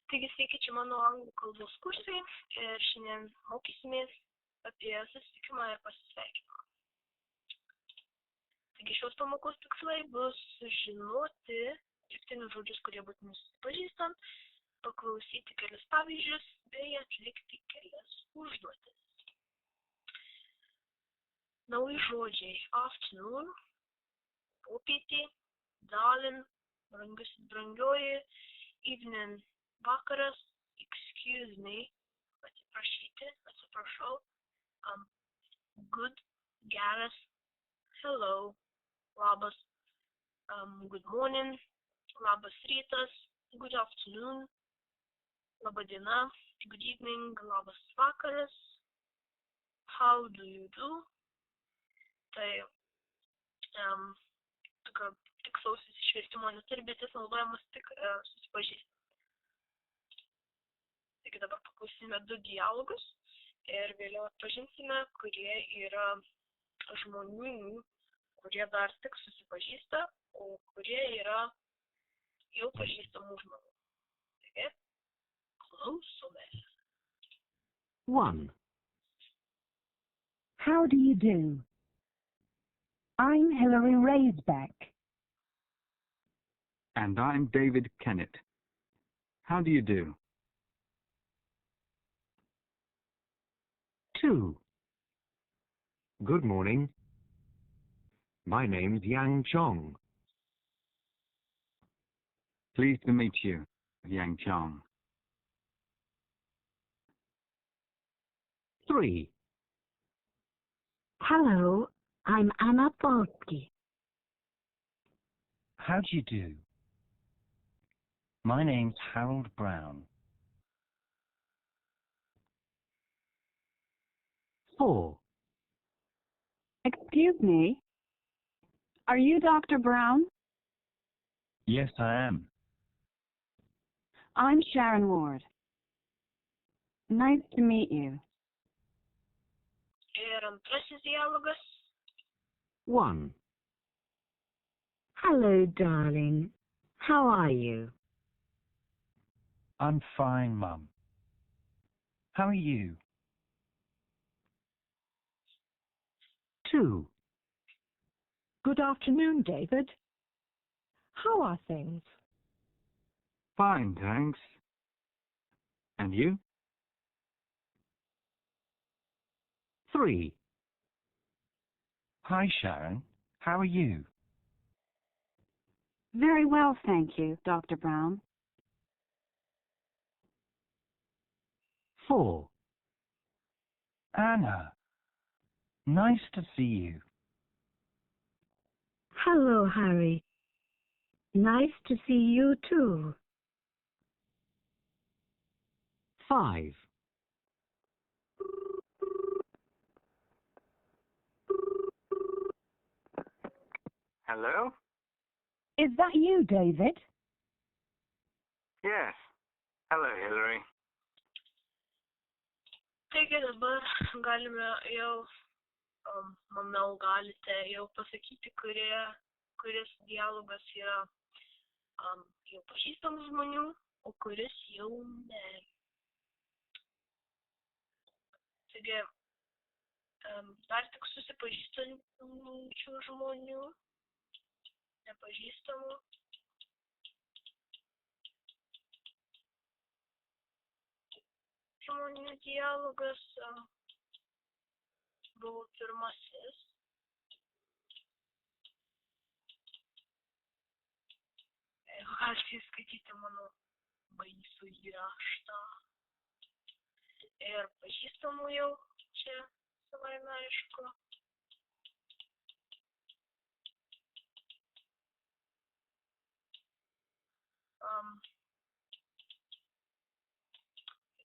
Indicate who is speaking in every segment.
Speaker 1: Taigi sveiki, čia mano anglų kalbos kursai ir šiandien mokysimės apie susitikimą ir pasisveikinimą. Taigi šios pamokos tikslai bus sužinoti dirbtinius žodžius, kurie būtini susipažįstant, paklausyti kelias pavyzdžius bei atlikti kelias užduotis. Nauji žodžiai: afternoon, popietė, darling, brangioji, evening, vakaras, excuse me, atsiprašau, good, geras, hello, labas, good morning, labas rytas, good afternoon, laba diena, good evening, labas vakaras, how do you do. Tai tokio tikslausis išvertimo neturi, bet jis naudojamas tik susipažįstant. Taigi dabar paklausysime 2 dialogus ir vėliau atpažinsime, kurie yra žmonių, kurie dar tik susipažįsta, o kurie yra jau pažįstamų žmonių. Taigi, klausomės.
Speaker 2: 1. How do you do? I'm Hilary Raisbeck.
Speaker 3: And I'm David Kennett. How do you do?
Speaker 2: 2.
Speaker 4: Good morning. My name's Yang Chong.
Speaker 3: Pleased to meet you, Yang Chong.
Speaker 4: 3.
Speaker 2: Hello, I'm Anna Polsky.
Speaker 5: How do you do? My name's Harold Brown.
Speaker 4: 4.
Speaker 6: Excuse me, are you Dr. Brown?
Speaker 5: Yes, I am.
Speaker 6: I'm Sharon Ward. Nice to meet you.
Speaker 1: Ir antrasis dialogas.
Speaker 4: 1.
Speaker 2: Hello, darling. How are you?
Speaker 5: I'm fine, Mum. How are you?
Speaker 4: 2.
Speaker 7: Good afternoon, David. How are things?
Speaker 3: Fine, thanks. And you?
Speaker 4: 3.
Speaker 5: Hi, Sharon. How are you?
Speaker 6: Very well, thank you, Dr. Brown.
Speaker 4: 4.
Speaker 5: Anna. Nice to see you.
Speaker 2: Hello, Harry. Nice to see you too.
Speaker 4: 5.
Speaker 3: Hello?
Speaker 7: Is that you, David?
Speaker 3: Yes. Hello, Hillary.
Speaker 1: Taigi dabar galime jau, manau, galite jau pasakyti, kuris dialogas yra jau pažįstamų žmonių, o kuris jau ne. Taigi, dar tik susipažįstančių žmonių, nepažįstamų. Žmonių dialogas buvo pirmasis. Galite skaityti mano baisų įraštą. Ir pažįstamų jau čia savaime aišku.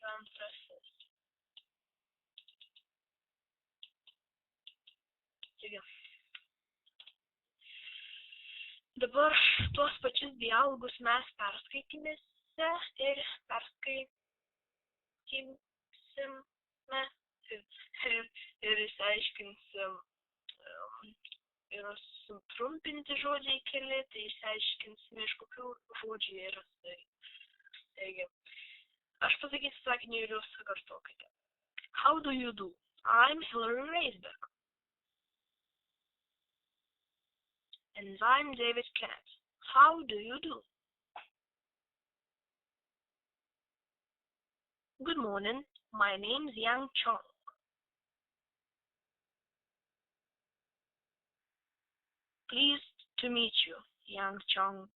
Speaker 1: Ir antrasis. Taigi. Dabar tuos pačius dialogus mes perskaitymėse ir perskaitysime ir išsiaiškinsim, yra sutrumpinti žodžiai keli, tai išsiaiškinsime, iš kokių žodžių yra sudaryti. Taigi, Aš pasakysiu sakinį ir jūs kartokite. How do you do? I'm Hillary Raisberg. And I'm David Kennett. How do you do? Good morning. My name's Yang Chong. Pleased to meet you, Yang Chong.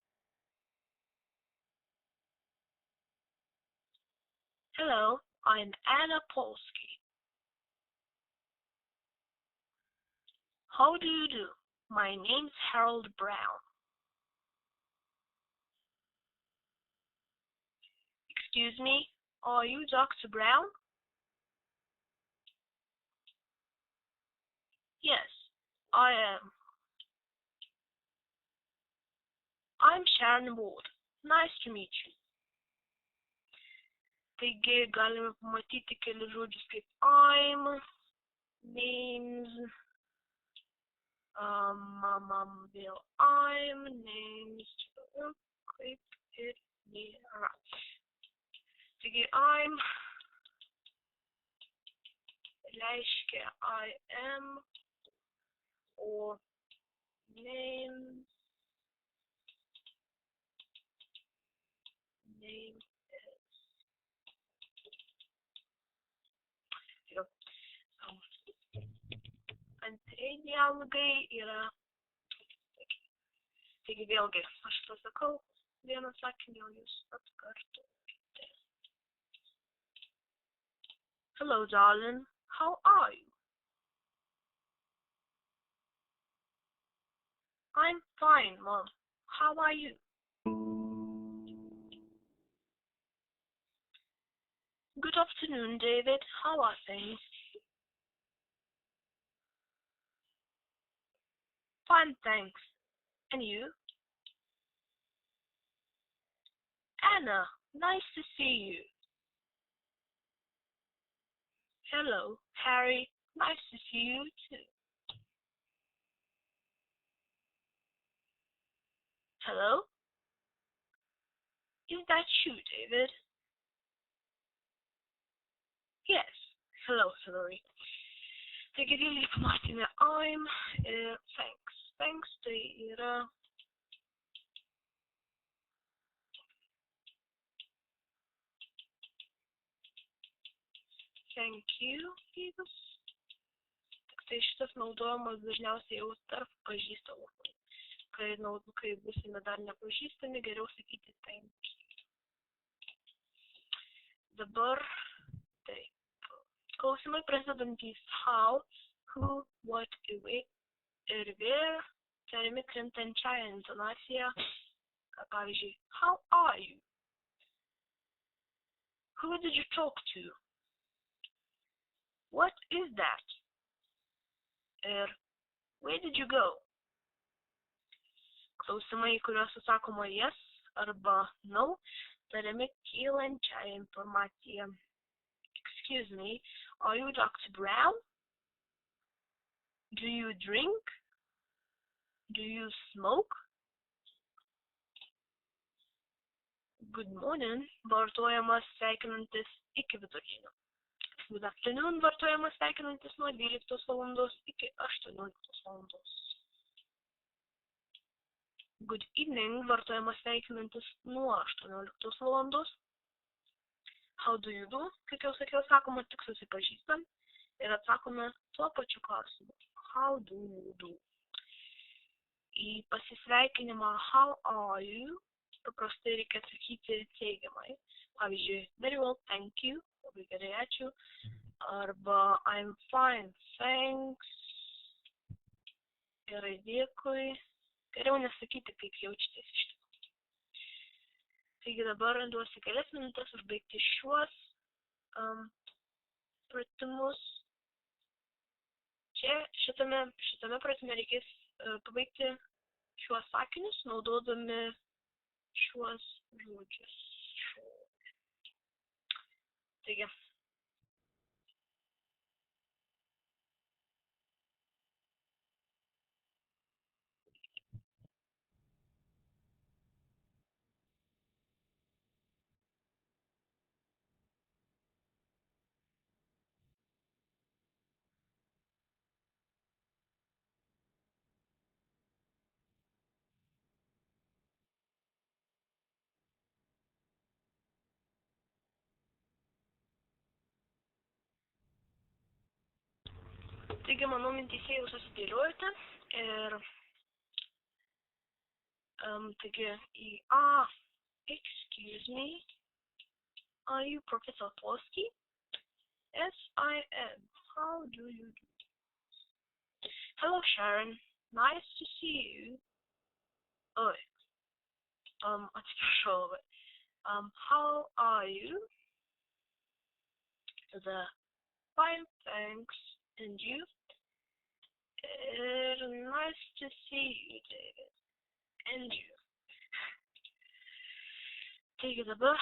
Speaker 1: Hello, I'm Anna Polsky. How do you do? My name's Harold Brown. Excuse me, are you Dr. Brown? Yes, I am. I'm Sharon Ward. Nice to meet you. Taigi galime pamatyti kelius žodžius kaip I'm, names, vėl I'm, names, kaip ir nėra. Taigi I'm reiškia I am, o names, name is. Antrieji dialogai yra. Taigi vėlgi, aš pasakau vieną sakinį, o jūs atkartokite. Hello, darling. How are you? I'm fine, Mom. How are you? Good afternoon, David. How are things? Fine, thanks. And you? Anna, nice to see you. Hello, Harry. Nice to see you too. Hello? Is that you, David? Yes. Hello, Hillary. Taigi vėlgi pamatėme I'm ir thanks. Thanks tai yra thank you, lygus. Tik tai šitas naudojamas dažniausiai jau tarp pažįstamų. Kai būsime dar nepažįstami, geriau sakyti thank you. Dabar taip. Klausimai prasidedantys how, who, what ir where tariami krintančiąją intonaciją. Pavyzdžiui, how are you? Who did you talk to? What is that? Ir where did you go? Klausimai, kuriuos susakoma yes arba no, tariami kylančiąją informaciją. Excuse me, are you Dr. Brown? Do you drink? Do you smoke? Good morning vartojamas sveikinantis iki vidurdienio. Good afternoon vartojamas sveikinantis nuo 12 valandos iki 18 valandos. Good evening vartojamas sveikinantis nuo 18 valandos. How do you do? Kaip jau sakiau, sakoma tik susipažįstam ir atsakome tuo pačiu klausimu. How do you do? Į pasisveikinimą how are you paprastai reikia atsakyti teigiamai. Pavyzdžiui, very well, thank you, labai gerai, ačiū. Arba I'm fine, thanks. Gerai, dėkui. Geriau nesakyti, kaip jaučiatės iš tikrųjų. Taigi dabar duosiu kelias minutės užbaigti šiuos pratimus. Čia šitame pratime reikės pabaigti šiuos sakinius, naudodami šiuos žodžius. Taigi. Taigi, manau, mintyse jau susidėliojote ir taigi į excuse me, are you Professor Polsky? Yes, I am. How do you do? Hello, Sharon. Nice to see you. Oh, atsiprašau, but how are you? Fine, thanks. And you? Nice to see you, David. And you? Taigi dabar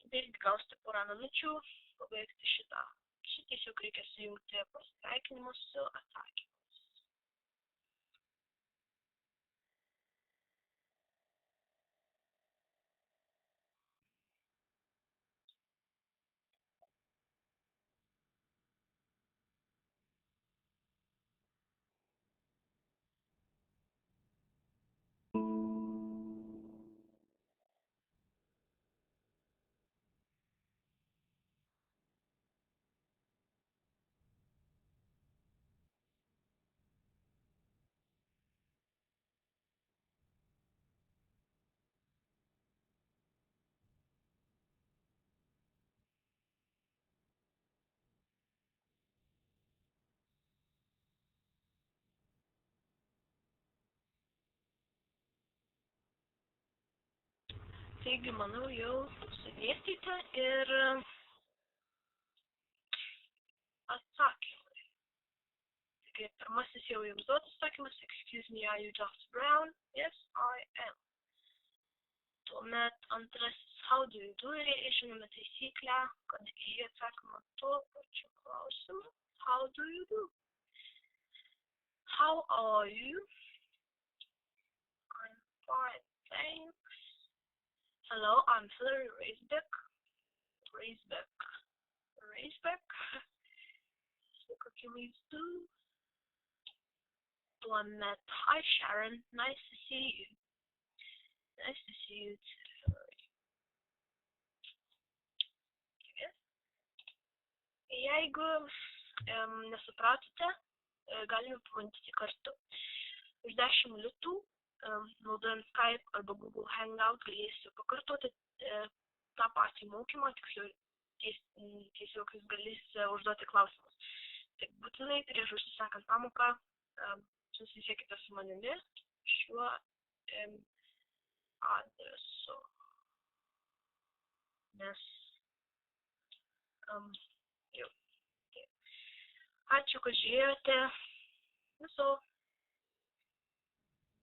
Speaker 1: vėlgi gausite porą minučių pabaigti šitą. Šitą tiesiog reikia sujungti pasveikinimus su atsakymus. Taigi, manau, jau sudėstyti ir atsakymai. Taigi, pirmasis jau jums duotas atsakymas, excuse me, are you Dr. Brown? Yes, I am. Tuomet antrasis, how do you do? Ir žinome taisyklę, kad į atsakymą tuo pačiu klausimu, how do you do? How are you? I'm fine, thanks. Hello, I'm Hillary Raisbeck. Kokie vaizdų? Tuomet, hi Sharon, nice to see you. Nice to see you too, Hillary. Jeigu nesupratote, galime pabandyti kartu. Už 10 litų, naudojant Skype arba Google Hangout, galėsiu pakartoti tą patį mokymą, tiesiog jūs galėsite užduoti klausimus. Tik būtinai prieš užsisakant pamoką susisiekite su manimi šiuo adresu. Nes jau. Ačiū, kad žiūrėjote. Viso.